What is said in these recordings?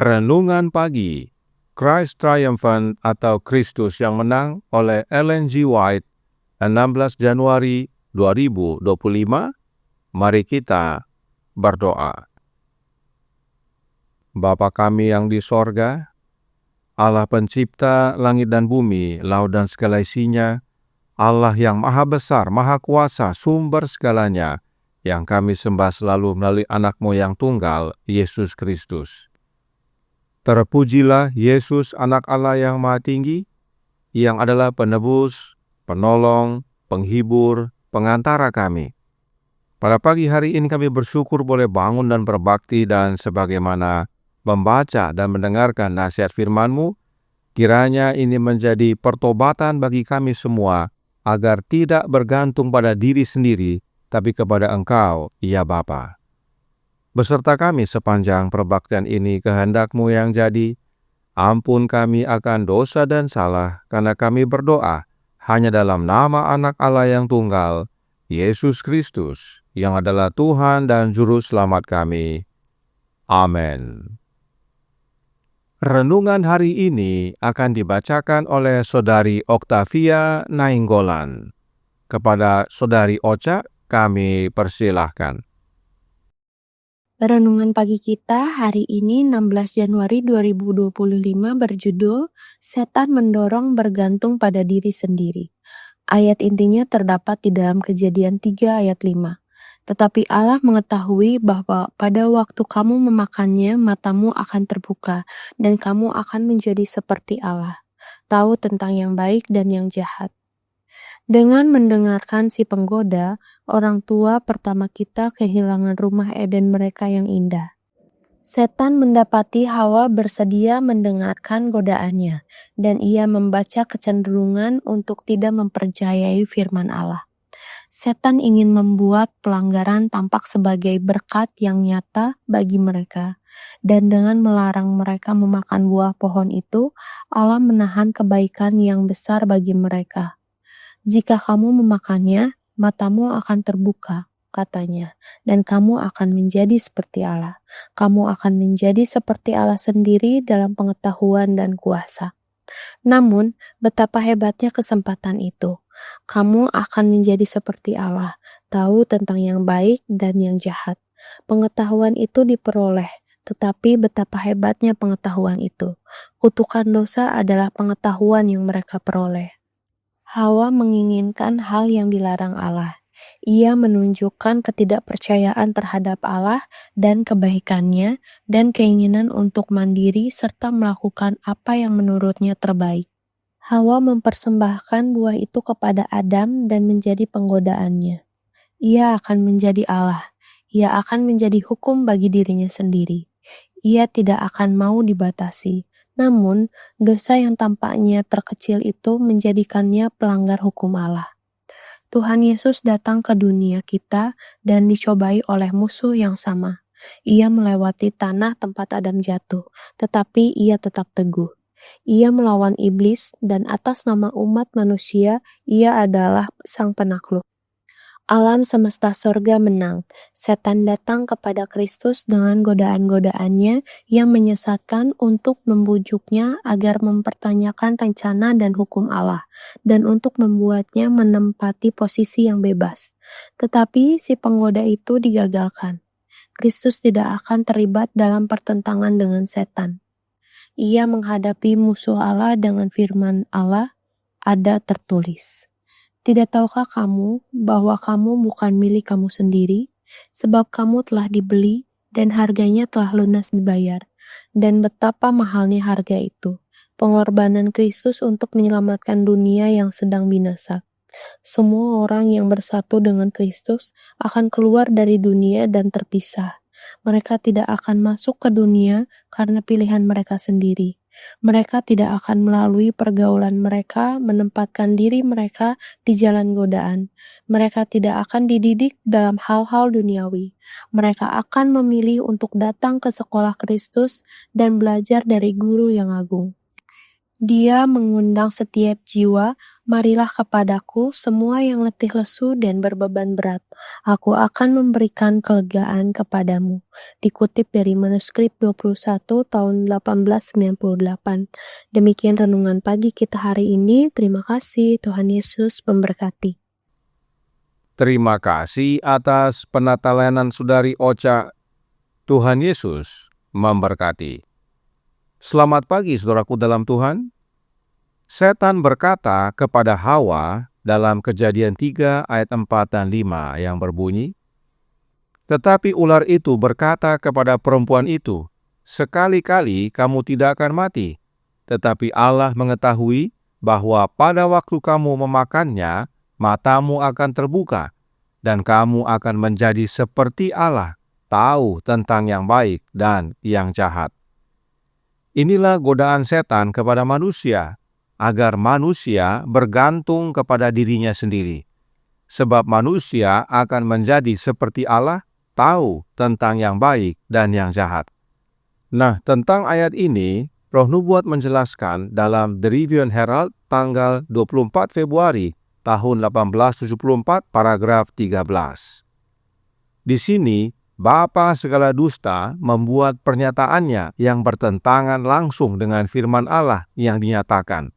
Renungan Pagi, Christ Triumphant atau Kristus yang Menang oleh Ellen G. White, 16 Januari 2025. Mari kita berdoa. Bapa kami yang di sorga, Allah pencipta langit dan bumi, laut dan segala isinya, Allah yang maha besar, maha kuasa, sumber segalanya, yang kami sembah selalu melalui anak-Mu yang tunggal, Yesus Kristus. Terpujilah Yesus, anak Allah yang maha tinggi, yang adalah penebus, penolong, penghibur, pengantara kami. Pada pagi hari ini kami bersyukur boleh bangun dan berbakti, dan sebagaimana membaca dan mendengarkan nasihat firman-Mu, kiranya ini menjadi pertobatan bagi kami semua, agar tidak bergantung pada diri sendiri, tapi kepada Engkau, ya Bapa. Beserta kami sepanjang perbaktian ini, kehendak-Mu yang jadi. Ampun kami akan dosa dan salah, karena kami berdoa hanya dalam nama Anak Allah yang tunggal, Yesus Kristus, yang adalah Tuhan dan Juru Selamat kami. Amin. Renungan hari ini akan dibacakan oleh Saudari Oktavia Nainggolan. Kepada Saudari Ocha, kami persilahkan. Renungan pagi kita hari ini 16 Januari 2025 berjudul Setan Mendorong Bergantung pada Diri Sendiri. Ayat intinya terdapat di dalam Kejadian 3 ayat 5. Tetapi Allah mengetahui bahwa pada waktu kamu memakannya, matamu akan terbuka, dan kamu akan menjadi seperti Allah, tahu tentang yang baik dan yang jahat. Dengan mendengarkan si penggoda, orang tua pertama kita kehilangan rumah Eden mereka yang indah. Setan mendapati Hawa bersedia mendengarkan godaannya, dan ia membaca kecenderungan untuk tidak mempercayai firman Allah. Setan ingin membuat pelanggaran tampak sebagai berkat yang nyata bagi mereka, dan dengan melarang mereka memakan buah pohon itu, Allah menahan kebaikan yang besar bagi mereka. Jika kamu memakannya, matamu akan terbuka, katanya, dan kamu akan menjadi seperti Allah. Kamu akan menjadi seperti Allah sendiri dalam pengetahuan dan kuasa. Namun, betapa hebatnya kesempatan itu. Kamu akan menjadi seperti Allah, tahu tentang yang baik dan yang jahat. Pengetahuan itu diperoleh, tetapi betapa hebatnya pengetahuan itu. Kutukan dosa adalah pengetahuan yang mereka peroleh. Hawa menginginkan hal yang dilarang Allah. Ia menunjukkan ketidakpercayaan terhadap Allah dan kebaikannya, dan keinginan untuk mandiri serta melakukan apa yang menurutnya terbaik. Hawa mempersembahkan buah itu kepada Adam dan menjadi penggodaannya. Ia akan menjadi Allah. Ia akan menjadi hukum bagi dirinya sendiri. Ia tidak akan mau dibatasi. Namun, dosa yang tampaknya terkecil itu menjadikannya pelanggar hukum Allah. Tuhan Yesus datang ke dunia kita dan dicobai oleh musuh yang sama. Ia melewati tanah tempat Adam jatuh, tetapi ia tetap teguh. Ia melawan iblis, dan atas nama umat manusia, ia adalah sang penakluk. Alam semesta sorga menang. Setan datang kepada Kristus dengan godaan-godaannya yang menyesatkan untuk membujuknya agar mempertanyakan rencana dan hukum Allah, dan untuk membuatnya menempati posisi yang bebas. Tetapi si penggoda itu digagalkan. Kristus tidak akan terlibat dalam pertentangan dengan setan. Ia menghadapi musuh Allah dengan firman Allah, ada tertulis. Tidak tahukah kamu bahwa kamu bukan milik kamu sendiri, sebab kamu telah dibeli dan harganya telah lunas dibayar, dan betapa mahalnya harga itu, pengorbanan Kristus untuk menyelamatkan dunia yang sedang binasa. Semua orang yang bersatu dengan Kristus akan keluar dari dunia dan terpisah. Mereka tidak akan masuk ke dunia karena pilihan mereka sendiri. Mereka tidak akan melalui pergaulan mereka menempatkan diri mereka di jalan godaan. Mereka tidak akan dididik dalam hal-hal duniawi. Mereka akan memilih untuk datang ke sekolah Kristus dan belajar dari guru yang agung. Dia mengundang setiap jiwa, marilah kepadaku semua yang letih lesu dan berbeban berat. Aku akan memberikan kelegaan kepadamu. Dikutip dari manuskrip 21 tahun 1898. Demikian renungan pagi kita hari ini. Terima kasih, Tuhan Yesus memberkati. Terima kasih atas penatelanan Saudari Ocha. Tuhan Yesus memberkati. Selamat pagi saudaraku dalam Tuhan. Setan berkata kepada Hawa dalam Kejadian 3 ayat 4 dan 5 yang berbunyi, "Tetapi ular itu berkata kepada perempuan itu, 'Sekali-kali kamu tidak akan mati.' Tetapi Allah mengetahui bahwa pada waktu kamu memakannya, matamu akan terbuka, dan kamu akan menjadi seperti Allah, tahu tentang yang baik dan yang jahat." Inilah godaan setan kepada manusia, agar manusia bergantung kepada dirinya sendiri. Sebab manusia akan menjadi seperti Allah, tahu tentang yang baik dan yang jahat. Nah, tentang ayat ini, Roh Nubuat menjelaskan dalam The Review and Herald tanggal 24 Februari tahun 1874 paragraf 13. Di sini, Bapa segala dusta membuat pernyataannya yang bertentangan langsung dengan firman Allah yang dinyatakan.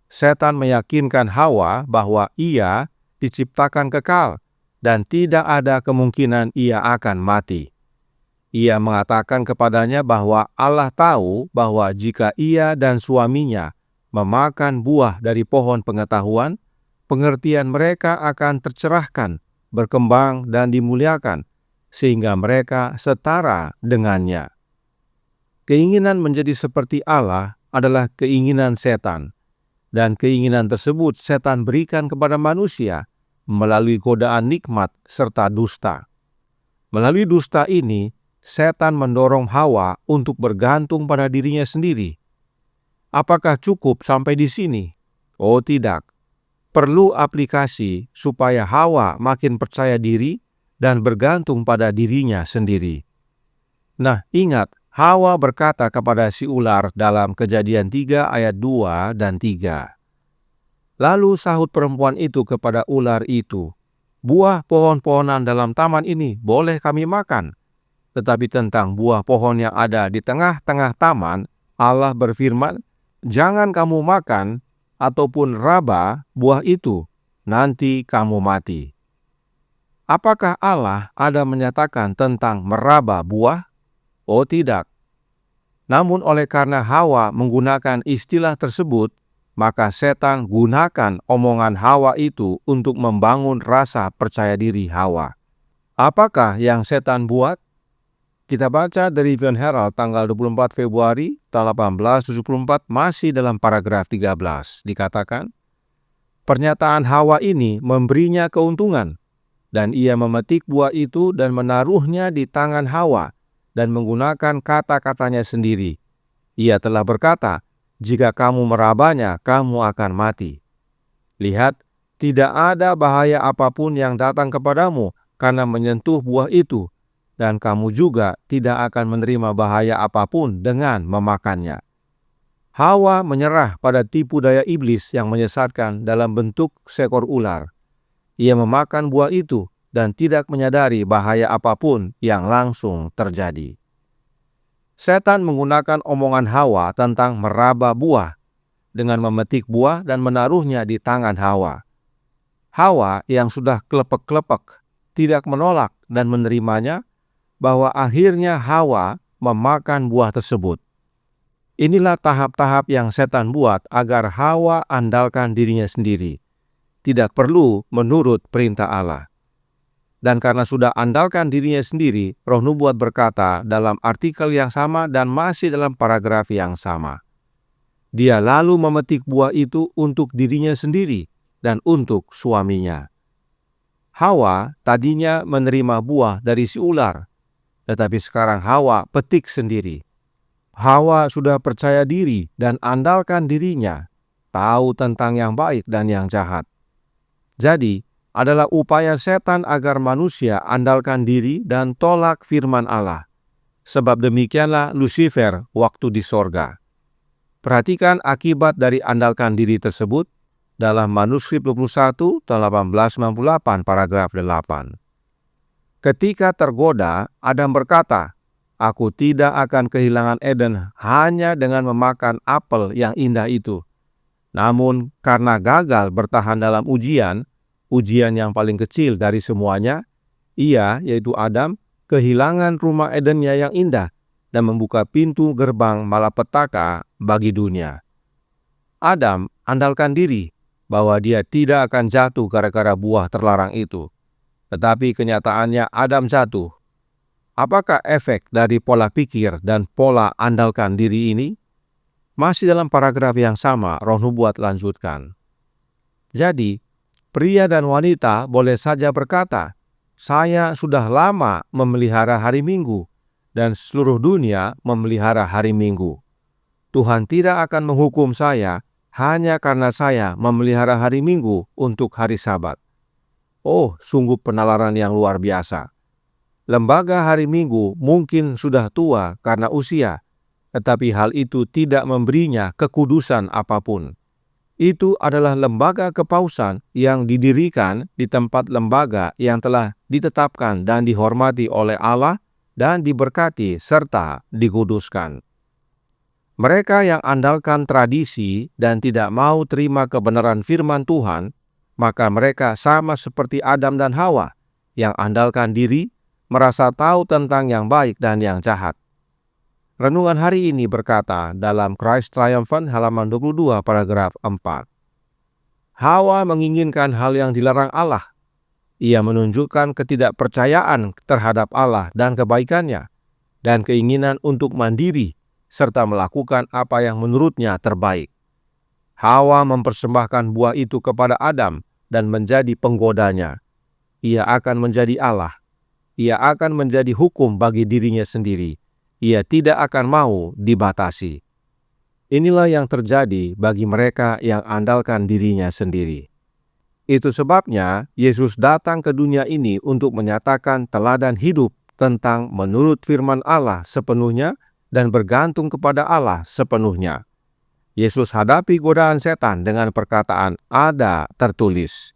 Setan meyakinkan Hawa bahwa ia diciptakan kekal dan tidak ada kemungkinan ia akan mati. Ia mengatakan kepadanya bahwa Allah tahu bahwa jika ia dan suaminya memakan buah dari pohon pengetahuan, pengertian mereka akan tercerahkan, berkembang dan dimuliakan, sehingga mereka setara dengannya. Keinginan menjadi seperti Allah adalah keinginan setan, dan keinginan tersebut setan berikan kepada manusia melalui godaan nikmat serta dusta. Melalui dusta ini, setan mendorong Hawa untuk bergantung pada dirinya sendiri. Apakah cukup sampai di sini? Oh tidak. Perlu aplikasi supaya Hawa makin percaya diri dan bergantung pada dirinya sendiri. Nah, ingat, Hawa berkata kepada si ular dalam Kejadian 3 ayat 2 dan 3. Lalu sahut perempuan itu kepada ular itu, "Buah pohon-pohonan dalam taman ini boleh kami makan. Tetapi tentang buah pohon yang ada di tengah-tengah taman, Allah berfirman, 'Jangan kamu makan ataupun raba buah itu, nanti kamu mati.'" Apakah Allah ada menyatakan tentang meraba buah? Oh tidak. Namun oleh karena Hawa menggunakan istilah tersebut, maka setan gunakan omongan Hawa itu untuk membangun rasa percaya diri Hawa. Apakah yang setan buat? Kita baca dari Review and Herald tanggal 24 Februari tahun 1874 masih dalam paragraf 13. Dikatakan, pernyataan Hawa ini memberinya keuntungan, dan ia memetik buah itu dan menaruhnya di tangan Hawa dan menggunakan kata-katanya sendiri. Ia telah berkata, "Jika kamu merabanya, kamu akan mati." Lihat, tidak ada bahaya apapun yang datang kepadamu karena menyentuh buah itu, dan kamu juga tidak akan menerima bahaya apapun dengan memakannya. Hawa menyerah pada tipu daya iblis yang menyesatkan dalam bentuk seekor ular. Ia memakan buah itu dan tidak menyadari bahaya apapun yang langsung terjadi. Setan menggunakan omongan Hawa tentang meraba buah dengan memetik buah dan menaruhnya di tangan Hawa. Hawa yang sudah klepek-klepek tidak menolak dan menerimanya, bahwa akhirnya Hawa memakan buah tersebut. Inilah tahap-tahap yang setan buat agar Hawa andalkan dirinya sendiri. Tidak perlu menurut perintah Allah. Dan karena sudah andalkan dirinya sendiri, Roh Nubuat berkata dalam artikel yang sama dan masih dalam paragraf yang sama. Dia lalu memetik buah itu untuk dirinya sendiri dan untuk suaminya. Hawa tadinya menerima buah dari si ular, tetapi sekarang Hawa petik sendiri. Hawa sudah percaya diri dan andalkan dirinya, tahu tentang yang baik dan yang jahat. Jadi, adalah upaya setan agar manusia andalkan diri dan tolak firman Allah. Sebab demikianlah Lucifer waktu di sorga. Perhatikan akibat dari andalkan diri tersebut dalam manuskrip 21 tahun 1898 paragraf 8. Ketika tergoda, Adam berkata, "Aku tidak akan kehilangan Eden hanya dengan memakan apel yang indah itu." Namun karena gagal bertahan dalam ujian yang paling kecil dari semuanya, ia, yaitu Adam, kehilangan rumah Edennya yang indah dan membuka pintu gerbang malapetaka bagi dunia. Adam andalkan diri bahwa dia tidak akan jatuh gara-gara buah terlarang itu. Tetapi kenyataannya Adam jatuh. Apakah efek dari pola pikir dan pola andalkan diri ini? Masih dalam paragraf yang sama, Roh Nubuat lanjutkan. Jadi, pria dan wanita boleh saja berkata, "Saya sudah lama memelihara hari Minggu, dan seluruh dunia memelihara hari Minggu. Tuhan tidak akan menghukum saya hanya karena saya memelihara hari Minggu untuk hari Sabat." Oh, sungguh penalaran yang luar biasa. Lembaga hari Minggu mungkin sudah tua karena usia, tetapi hal itu tidak memberinya kekudusan apapun. Itu adalah lembaga kepausan yang didirikan di tempat lembaga yang telah ditetapkan dan dihormati oleh Allah dan diberkati serta dikuduskan. Mereka yang andalkan tradisi dan tidak mau terima kebenaran firman Tuhan, maka mereka sama seperti Adam dan Hawa yang andalkan diri, merasa tahu tentang yang baik dan yang jahat. Renungan hari ini berkata dalam Christ Triumphant halaman 22 paragraf 4. Hawa menginginkan hal yang dilarang Allah. Ia menunjukkan ketidakpercayaan terhadap Allah dan kebaikannya, dan keinginan untuk mandiri, serta melakukan apa yang menurutnya terbaik. Hawa mempersembahkan buah itu kepada Adam dan menjadi penggodanya. Ia akan menjadi Allah. Ia akan menjadi hukum bagi dirinya sendiri. Ia tidak akan mau dibatasi. Inilah yang terjadi bagi mereka yang andalkan dirinya sendiri. Itu sebabnya Yesus datang ke dunia ini untuk menyatakan teladan hidup tentang menurut firman Allah sepenuhnya dan bergantung kepada Allah sepenuhnya. Yesus hadapi godaan setan dengan perkataan "ada tertulis".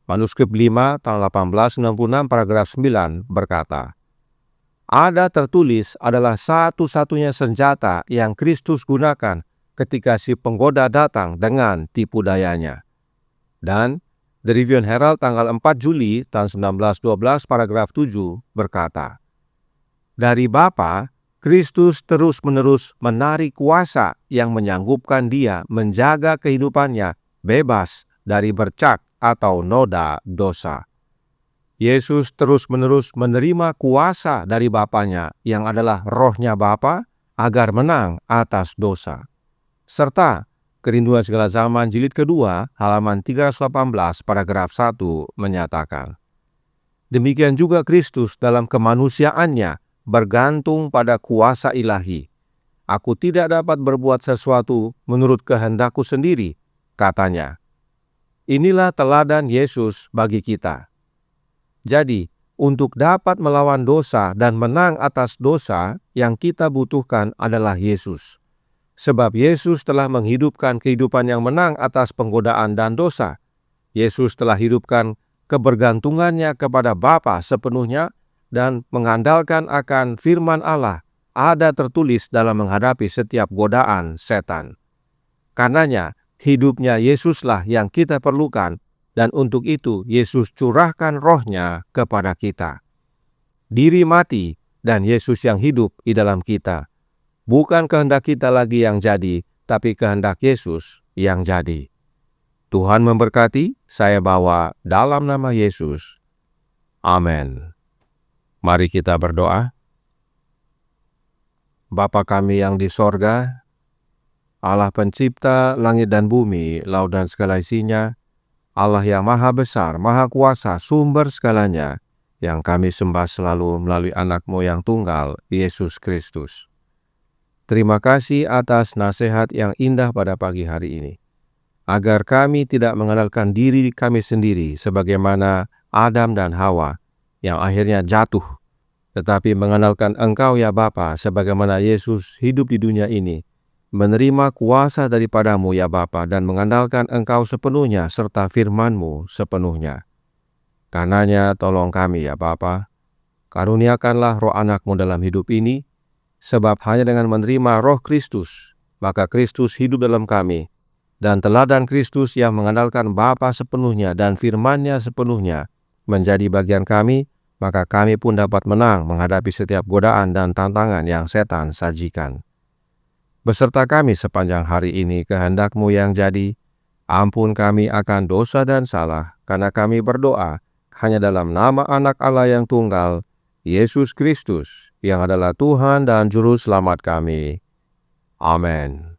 Manuskrip 5 tahun 1866 paragraf 9 berkata, "Ada tertulis" adalah satu-satunya senjata yang Kristus gunakan ketika si penggoda datang dengan tipu dayanya. Dan The Review and Herald tanggal 4 Juli tahun 1912 paragraf 7 berkata, "Dari Bapa, Kristus terus-menerus menarik kuasa yang menyanggupkan dia menjaga kehidupannya bebas dari bercak atau noda dosa." Yesus terus-menerus menerima kuasa dari Bapanya yang adalah rohnya Bapa agar menang atas dosa. Serta Kerinduan Segala Zaman jilid kedua halaman 318 paragraf 1 menyatakan, demikian juga Kristus dalam kemanusiaannya bergantung pada kuasa ilahi. "Aku tidak dapat berbuat sesuatu menurut kehendakku sendiri," katanya. Inilah teladan Yesus bagi kita. Jadi, untuk dapat melawan dosa dan menang atas dosa, yang kita butuhkan adalah Yesus. Sebab Yesus telah menghidupkan kehidupan yang menang atas penggodaan dan dosa. Yesus telah hidupkan kebergantungannya kepada Bapa sepenuhnya dan mengandalkan akan firman Allah ada tertulis dalam menghadapi setiap godaan setan. Karenanya, hidupnya Yesuslah yang kita perlukan, dan untuk itu Yesus curahkan rohnya kepada kita. Diri mati dan Yesus yang hidup di dalam kita. Bukan kehendak kita lagi yang jadi, tapi kehendak Yesus yang jadi. Tuhan memberkati, saya bawa dalam nama Yesus. Amin. Mari kita berdoa. Bapa kami yang di sorga, Allah pencipta langit dan bumi, laut dan segala isinya, Allah yang maha besar, maha kuasa, sumber segalanya, yang kami sembah selalu melalui anak-Mu yang tunggal, Yesus Kristus. Terima kasih atas nasihat yang indah pada pagi hari ini. Agar kami tidak mengandalkan diri kami sendiri sebagaimana Adam dan Hawa yang akhirnya jatuh, tetapi mengandalkan Engkau ya Bapa sebagaimana Yesus hidup di dunia ini menerima kuasa daripadamu ya Bapa, dan mengandalkan Engkau sepenuhnya serta firman-Mu sepenuhnya. Karenanya tolong kami ya Bapa, karuniakanlah roh anak-Mu dalam hidup ini, sebab hanya dengan menerima roh Kristus, maka Kristus hidup dalam kami, dan teladan Kristus yang mengandalkan Bapa sepenuhnya dan firman-Nya sepenuhnya menjadi bagian kami, maka kami pun dapat menang menghadapi setiap godaan dan tantangan yang setan sajikan. Beserta kami sepanjang hari ini kehendak-Mu yang jadi, ampun kami akan dosa dan salah, karena kami berdoa hanya dalam nama Anak Allah yang tunggal, Yesus Kristus, yang adalah Tuhan dan Juru Selamat kami. Amin.